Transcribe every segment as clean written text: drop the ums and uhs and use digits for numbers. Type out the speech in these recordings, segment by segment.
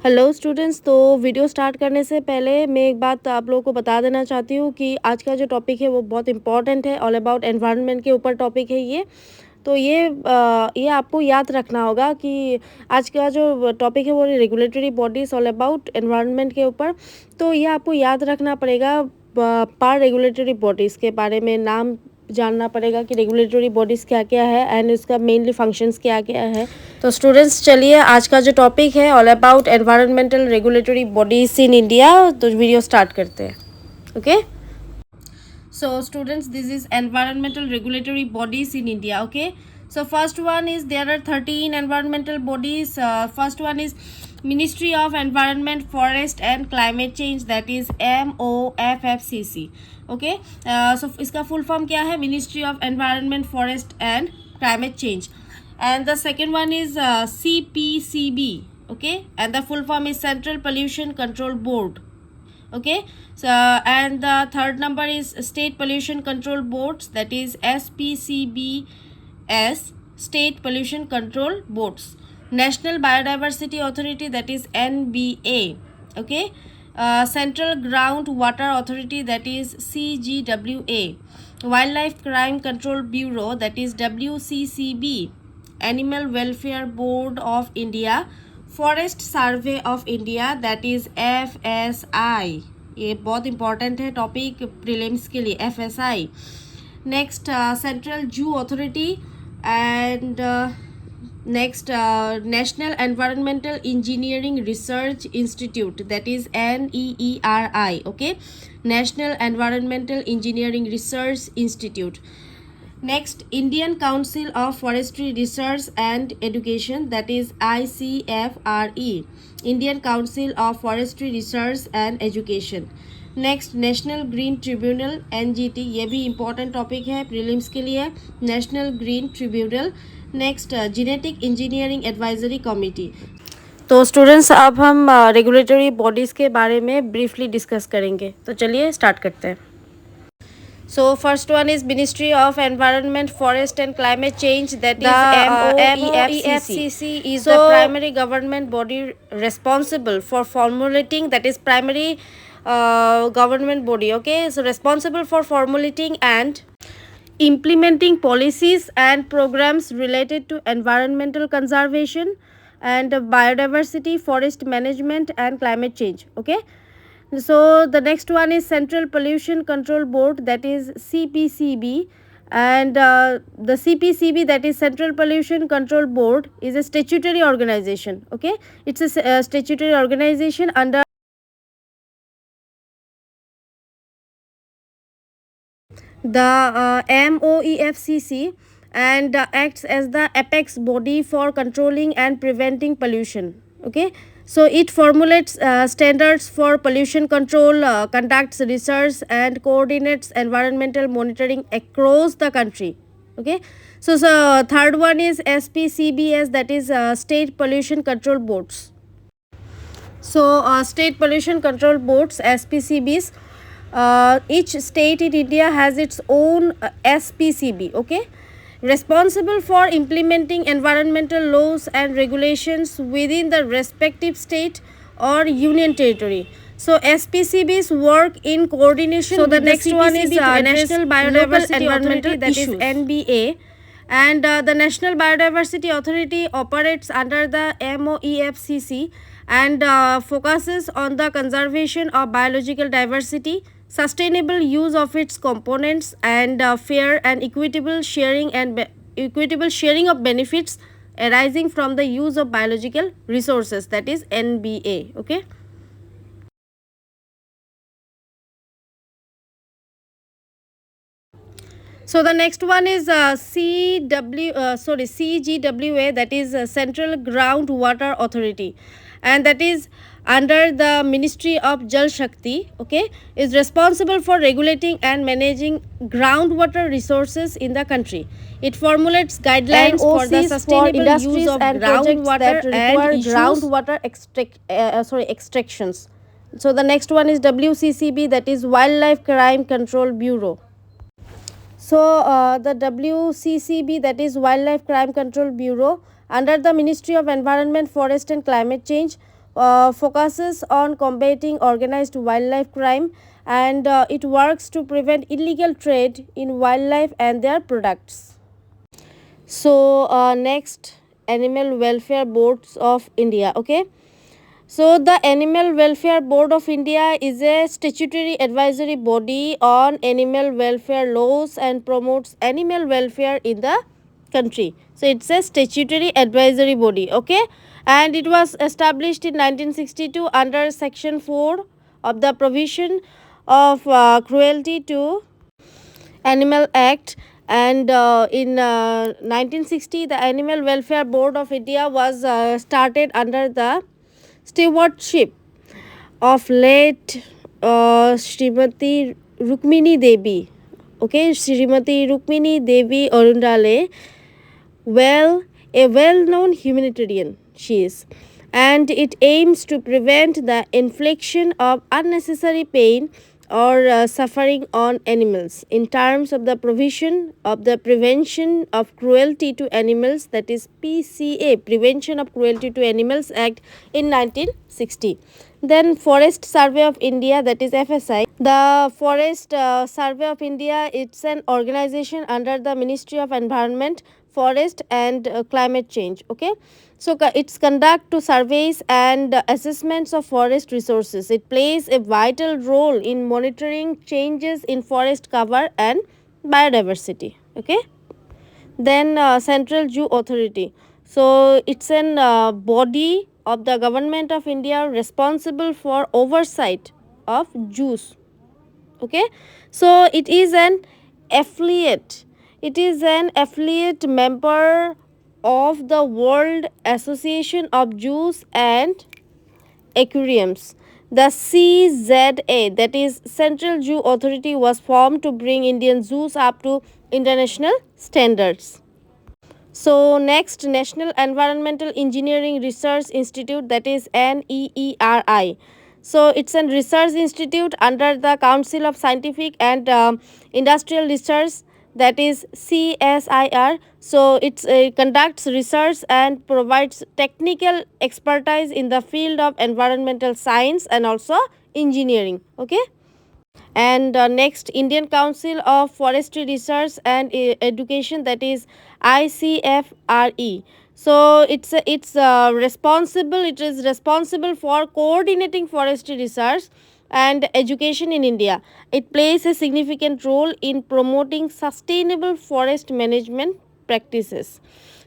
Hello students. तो video start करने से पहले मैं एक बात आप लोगों को बता देना चाहती हूँ कि आज का जो टॉपिक है वो बहुत इंपॉर्टेंट है। ऑल अबाउट एनवायरनमेंट के ऊपर टॉपिक है ये। तो ये आपको याद रखना होगा कि आज का जो टॉपिक है वो regulatory bodies all about environment के ऊपर। तो ये आपको याद रखना पड़ेगा पार रेगुलेटरी बॉडीज़ के बारे में नाम जानना पड़ेगा कि रेगुलेटरी बॉडीज़ क्या क्या है एंड इसका मेनली फंक्शंस क्या क्या है। तो स्टूडेंट्स चलिए आज का जो टॉपिक है all about environmental regulatory bodies in India, तो वीडियो स्टार्ट करते हैं। Okay, so students, this is environmental regulatory bodies in India. Okay, so first one is there are 13 environmental bodies. First one is Ministry of Environment, Forest and Climate Change, that is MOFFCC. Okay, so इसका full form क्या है? Ministry of Environment, Forest and Climate Change. And the second one is CPCB. Okay, and the full form is Central Pollution Control Board. Okay, so and the third number is State Pollution Control Boards, that is SPCBS, State Pollution Control Boards. National Biodiversity Authority, that is NBA. Okay, Central Groundwater Authority, that is CGWA. Wildlife Crime Control Bureau, that is WCCB. Animal Welfare Board of India. Forest survey of India, that is FSI. ये बहुत important है topic prelims के लिए, FSI. Next central zoo authority and next national environmental engineering research institute, that is NEERI. Okay, national environmental engineering research institute. Next, Indian Council of Forestry Research and Education, that is ICFRE, Indian Council of Forestry Research and Education. Next, National Green Tribunal, NGT, ये भी important topic है prelims के लिए, National Green Tribunal. Next, Genetic Engineering Advisory Committee. तो students अब हम regulatory bodies के बारे में ब्रीफली डिस्कस करेंगे। तो चलिए स्टार्ट करते हैं। So first one is Ministry of Environment, Forest and Climate Change, that is MOEFCC is the primary government body responsible for formulating, that is primary government body. Okay, so responsible for formulating and implementing policies and programs related to environmental conservation and biodiversity, forest management and climate change. Okay, so the next one is Central Pollution Control Board, that is CPCB. And the CPCB, that is Central Pollution Control Board, is a statutory organization. Okay, it's a statutory organization under the MOEFCC and acts as the apex body for controlling and preventing pollution. Okay, so it formulates standards for pollution control, conducts research and coordinates environmental monitoring across the country. Okay, so third one is SPCBS, that is State Pollution Control Boards. So State Pollution Control Boards, SPCBs, each state in India has its own SPCB. Okay, responsible for implementing environmental laws and regulations within the respective state or union territory. So SPCBs work in coordination. So the next one is National Biodiversity Authority, that is NBA. And the National Biodiversity Authority operates under the MOEFCC and focuses on the conservation of biological diversity, sustainable use of its components, and fair and equitable sharing of benefits arising from the use of biological resources, that is NBA. Okay, so the next one is CGWA, that is Central Groundwater Authority, and that is under the Ministry of Jal Shakti. Okay, is responsible for regulating and managing groundwater resources in the country. It formulates guidelines for the sustainable use of groundwater and groundwater extractions. So the next one is WCCB, that is Wildlife Crime Control Bureau. So the WCCB, that is Wildlife Crime Control Bureau, under the Ministry of Environment, Forest and Climate Change, focuses on combating organized wildlife crime, and it works to prevent illegal trade in wildlife and their products. So next, animal welfare boards of India. Okay, so the Animal Welfare Board of India is a statutory advisory body on animal welfare laws and promotes animal welfare in the country. So it's a statutory advisory body. Okay, and it was established in 1962 under section 4 of the provision of cruelty to Animal Act, and in 1960 the Animal Welfare Board of India was started under the stewardship of late Srimati Rukmini Devi. Okay, Srimati Rukmini Devi Arundale, a well-known humanitarian she is, and it aims to prevent the infliction of unnecessary pain or suffering on animals in terms of the provision of the Prevention of Cruelty to Animals, that is PCA, Prevention of Cruelty to Animals Act in 1960. Then Forest Survey of India, that is FSI. The Forest Survey of India, it's an organization under the Ministry of Environment, Forest and Climate Change. Okay, so it's conduct to surveys and assessments of forest resources. It plays a vital role in monitoring changes in forest cover and biodiversity. Okay, then Central Zoo Authority, so it's an body of the government of India responsible for oversight of zoos. Okay, so it is an affiliate member of the World Association of Zoos and Aquariums. The CZA, that is Central Zoo Authority, was formed to bring Indian zoos up to international standards. So next, National Environmental Engineering Research Institute, that is NEERI. So it's a research institute under the Council of Scientific and Industrial Research, that is CSIR. So it conducts research and provides technical expertise in the field of environmental science and also engineering. Okay, and next, Indian Council of Forestry Research and Education, that is ICFRE. So it is responsible for coordinating forestry research and education in India. It plays a significant role in promoting sustainable forest management practices.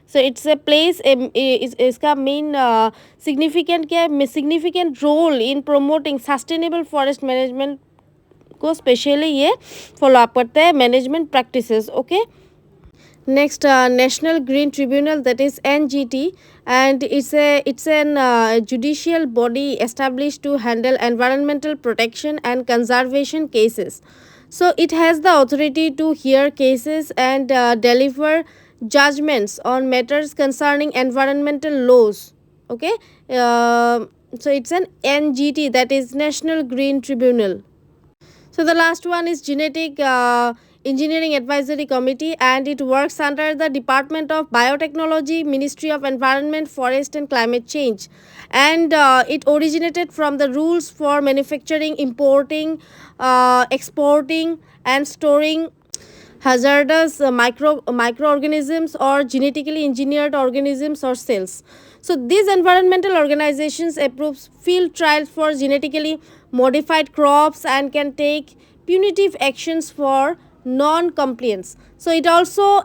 So it's a place इसका main significant क्या है, significant role in promoting sustainable forest management को specially ये follow up करता है management practices. Okay, next, national green tribunal, that is NGT, and it's an judicial body established to handle environmental protection and conservation cases. So it has the authority to hear cases and deliver judgments on matters concerning environmental laws. Okay, so it's an NGT, that is National Green Tribunal. So the last one is Genetic Engineering Advisory Committee, and it works under the Department of Biotechnology, Ministry of Environment, Forest and Climate Change, and it originated from the rules for manufacturing, importing, exporting and storing hazardous microorganisms or genetically engineered organisms or cells. So these environmental organizations approves field trials for genetically modified crops and can take punitive actions for non-compliance. So it also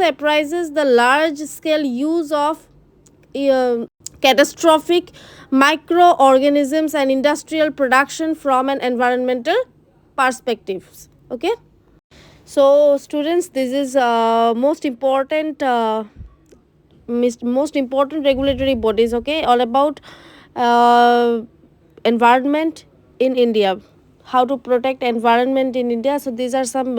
apprises the large scale use of catastrophic microorganisms and industrial production from an environmental perspective. Okay, so students, this is most important regulatory bodies. Okay, all about environment in India, how to protect environment in India. So these are some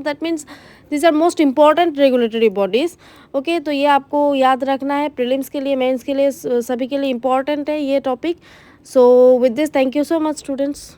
that means these are most important regulatory bodies. Okay, तो ये आपको याद रखना है, prelims के लिए, mains के लिए, सभी के लिए important है ये topic. So with this, thank you so much students.